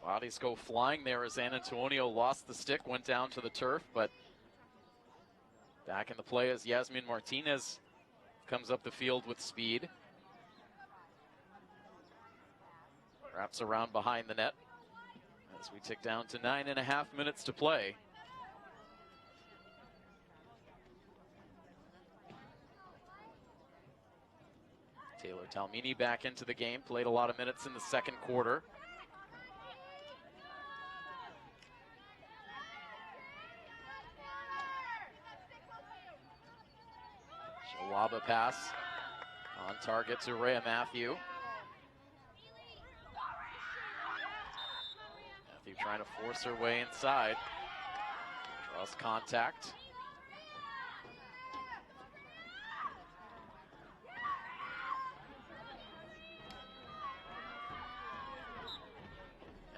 Bodies go flying there as Antonio lost the stick, went down to the turf, but back in the play as Yasmin Martinez comes up the field with speed. Wraps around behind the net as we tick down to 9.5 minutes to play. Taylor Talmini back into the game, played a lot of minutes in the second quarter. Shalaba pass on target to Rhea Matthew. Trying to force her way inside. Draws contact.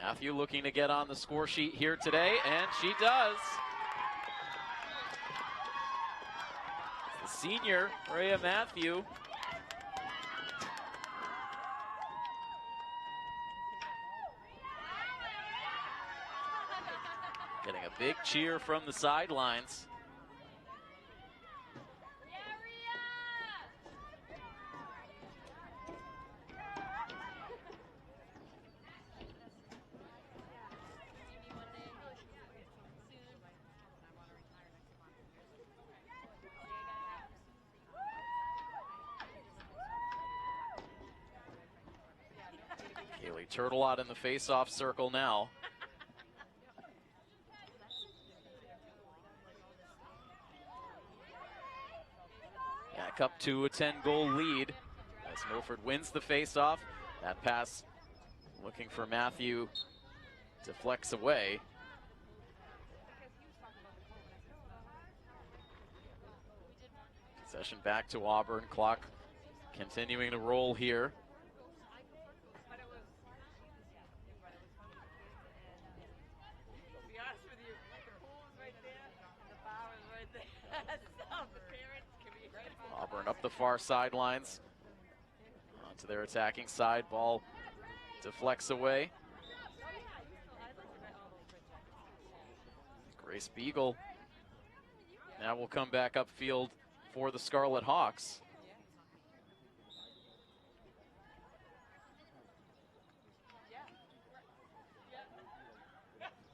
Matthew looking to get on the score sheet here today, and she does. The senior, Rhea Matthew, getting a big cheer from the sidelines. Kaylee Turtle out in the face-off circle now. Back up to a 10-goal lead as Milford wins the faceoff. That pass looking for Matthew to flex away. Possession back to Auburn. Clock continuing to roll here. Auburn up the far sidelines. Onto their attacking side. Ball deflects away. Grace Beagle now will come back upfield for the Scarlet Hawks.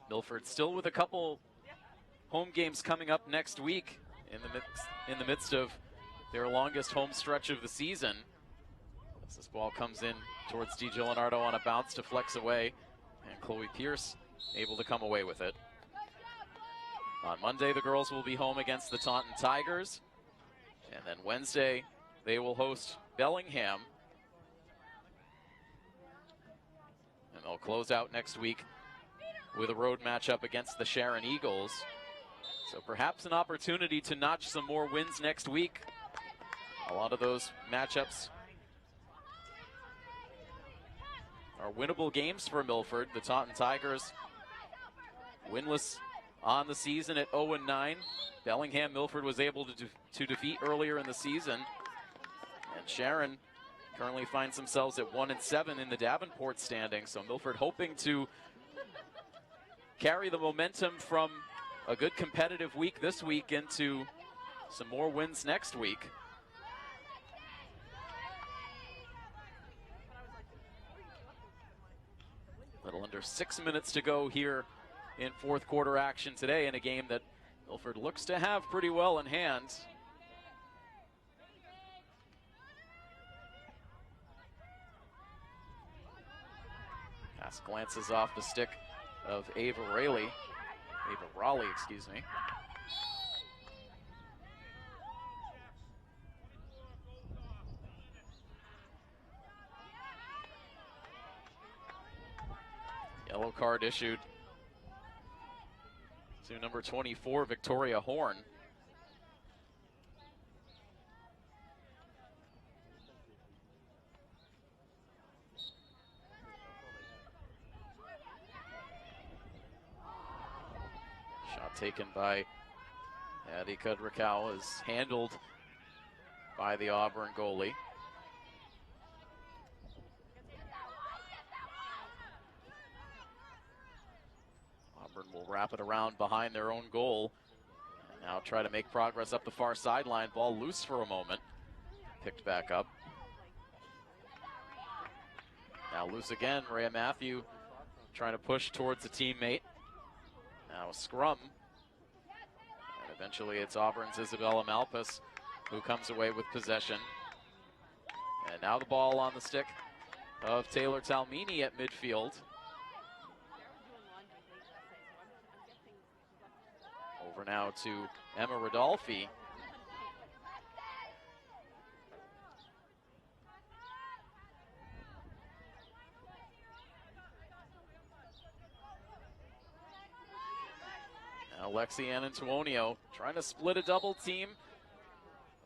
Milford still with a couple home games coming up next week in the midst of their longest home stretch of the season. As this ball comes in towards DJ Leonardo on a bounce to flex away, and Chloe Pierce able to come away with it. On Monday, the girls will be home against the Taunton Tigers. And then Wednesday, they will host Bellingham. And they'll close out next week with a road matchup against the Sharon Eagles. So perhaps an opportunity to notch some more wins next week. A lot of those matchups are winnable games for Milford. The Taunton Tigers winless on the season at 0-9. Bellingham, Milford was able to defeat earlier in the season. And Sharon currently finds themselves at 1-7 in the Davenport standing. So Milford hoping to carry the momentum from a good competitive week this week into some more wins next week. A little under 6 minutes to go here in fourth quarter action today in a game that Milford looks to have pretty well in hand. Pass glances off the stick of Ava Raleigh. Ava Raleigh, excuse me. Yellow card issued to number 24, Victoria Horn. Shot taken by Addie Kudrakau is handled by the Auburn goalie. Auburn will wrap it around behind their own goal. And now try to make progress up the far sideline. Ball loose for a moment. Picked back up. Now loose again. Rhea Matthew trying to push towards a teammate. Now a scrum. And eventually it's Auburn's Isabella Malpas who comes away with possession. And now the ball on the stick of Taylor Talmini at midfield. Over now to Emma Rodolfi. Now Lexi Antonio trying to split a double team.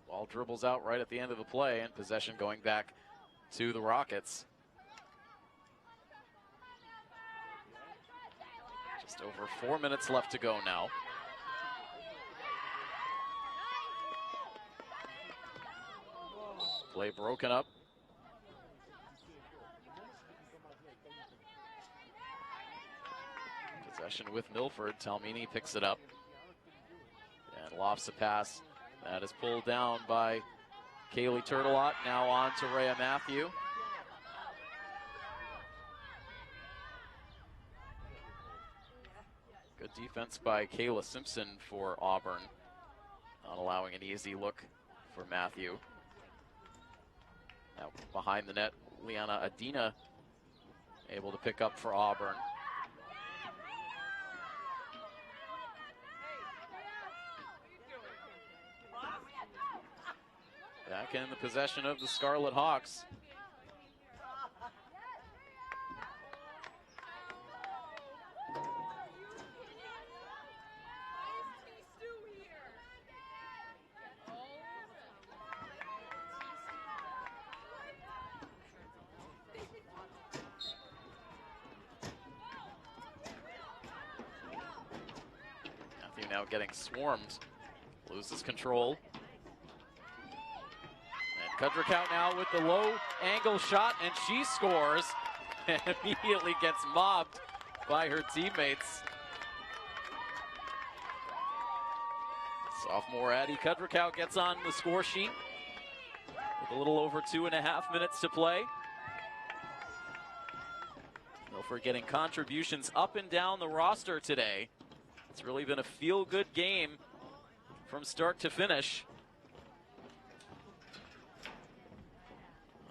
The ball dribbles out right at the end of the play, and possession going back to the Rockets. Just over 4 minutes left to go now. Play broken up. Possession with Milford. Talmini picks it up and lofts a pass that is pulled down by Kaylee Turtelot. Now on to Rhea Matthew. Good defense by Kayla Simpson for Auburn, not allowing an easy look for Matthew. Now behind the net, Liana Adina able to pick up for Auburn. Back in the possession of the Scarlet Hawks. Matthew now getting swarmed. Loses control. And Kudrikow now with the low angle shot, and she scores and immediately gets mobbed by her teammates. Sophomore Addie Kudrikow gets on the score sheet with a little over 2.5 minutes to play. Milford getting contributions up and down the roster today. It's really been a feel-good game from start to finish.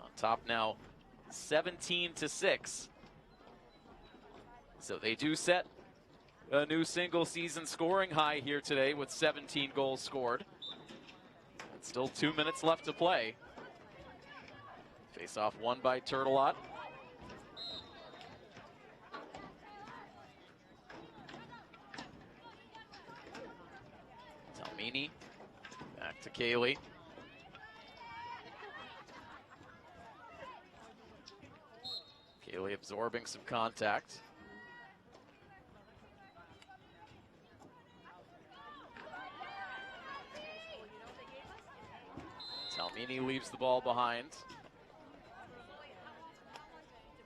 On top now, 17-6. So they do set a new single-season scoring high here today with 17 goals scored. And still 2 minutes left to play. Face-off won by Turtelot. Talmini, back to Kaylee. Kaylee absorbing some contact. Talmini leaves the ball behind.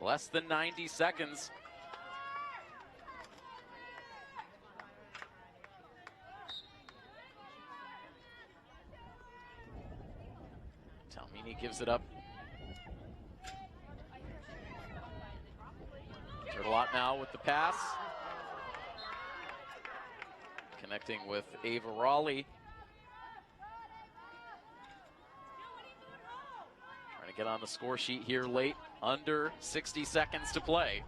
Less than 90 seconds. Talmini gives it up. Turtelot now with the pass. Connecting with Ava Raleigh. Trying to get on the score sheet here late. Under 60 seconds to play.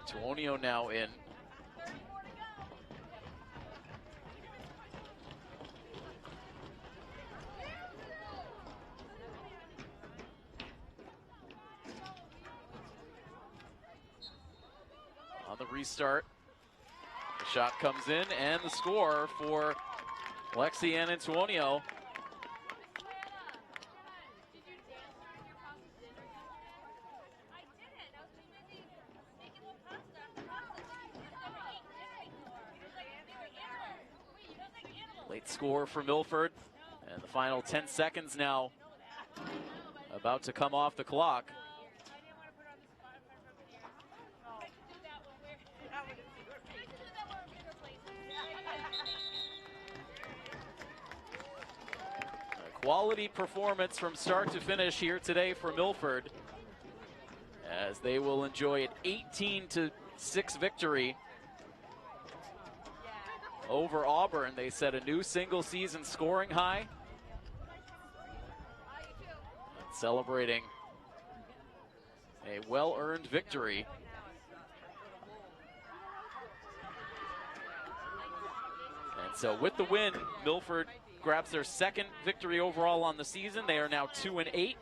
Tuonio now in. On the restart. The shot comes in, and the score for Lexi and Antonio. Late score for Milford, and the final 10 seconds now about to come off the clock. Quality performance from start to finish here today for Milford, as they will enjoy an 18-6 victory over Auburn. They set a new single-season scoring high, and celebrating a well-earned victory. And so with the win, Milford grabs their second victory overall on the season. They are now 2-8. And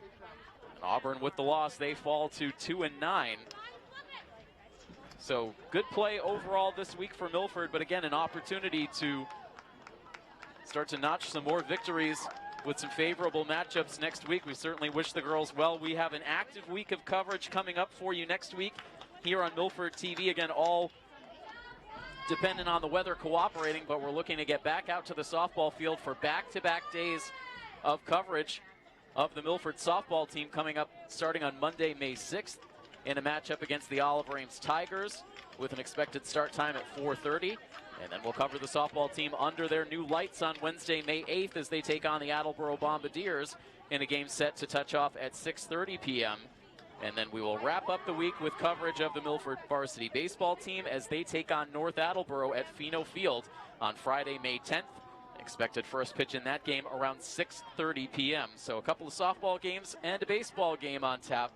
Auburn with the loss, they fall to 2-9. So good play overall this week for Milford, but again, an opportunity to start to notch some more victories with some favorable matchups next week. We certainly wish the girls well. We have an active week of coverage coming up for you next week here on Milford TV. Again, all dependent on the weather cooperating, but we're looking to get back out to the softball field for back-to-back days of coverage of the Milford softball team coming up starting on Monday, May 6th in a matchup against the Olive Ames Tigers with an expected start time at 4:30. And then we'll cover the softball team under their new lights on Wednesday, May 8th as they take on the Attleboro Bombardiers in a game set to touch off at 6:30 p.m. And then we will wrap up the week with coverage of the Milford varsity baseball team as they take on North Attleboro at Pheno Field on Friday, May 10th. Expected first pitch in that game around 6:30 p.m. So a couple of softball games and a baseball game on tap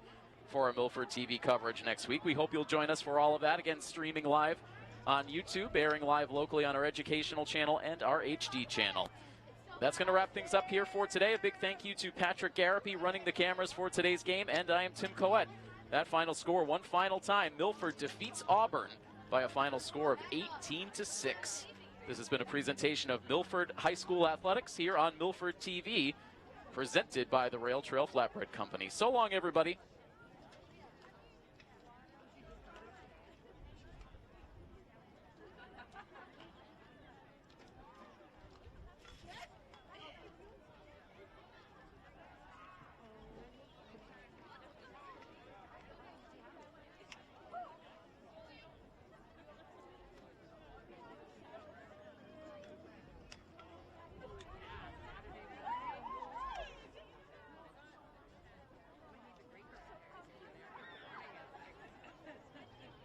for our Milford TV coverage next week. We hope you'll join us for all of that. Again, streaming live on YouTube, airing live locally on our educational channel and our HD channel. That's going to wrap things up here for today. A big thank you to Patrick Garapi running the cameras for today's game, and I am Tim Coette. That final score, one final time, Milford defeats Auburn by a final score of 18-6. This has been a presentation of Milford High School Athletics here on Milford TV, presented by the Rail Trail Flatbread Company. So long, everybody.